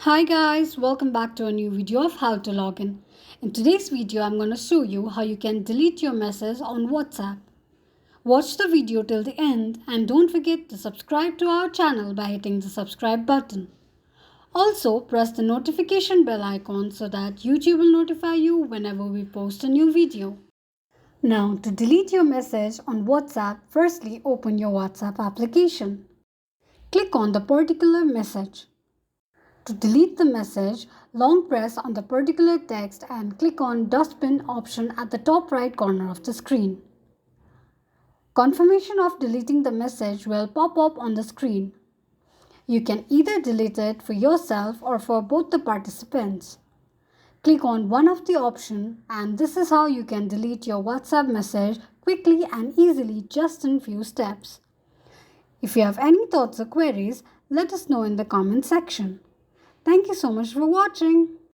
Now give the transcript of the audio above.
Hi guys, welcome back to a new video of how to log in. In today's video, I'm going to show you how you can delete your message on WhatsApp. Watch the video till the end and don't forget to subscribe to our channel by hitting the subscribe button. Also, press the notification bell icon so that YouTube will notify you whenever we post a new video. Now, to delete your message on WhatsApp, firstly open your WhatsApp application. Click on the particular message. To delete the message, long press on the particular text and click on dustbin option at the top right corner of the screen. Confirmation of deleting the message will pop up on the screen. You can either delete it for yourself or for both the participants. Click on one of the options and this is how you can delete your WhatsApp message quickly and easily just in few steps. If you have any thoughts or queries, let us know in the comment section. Thank you so much for watching.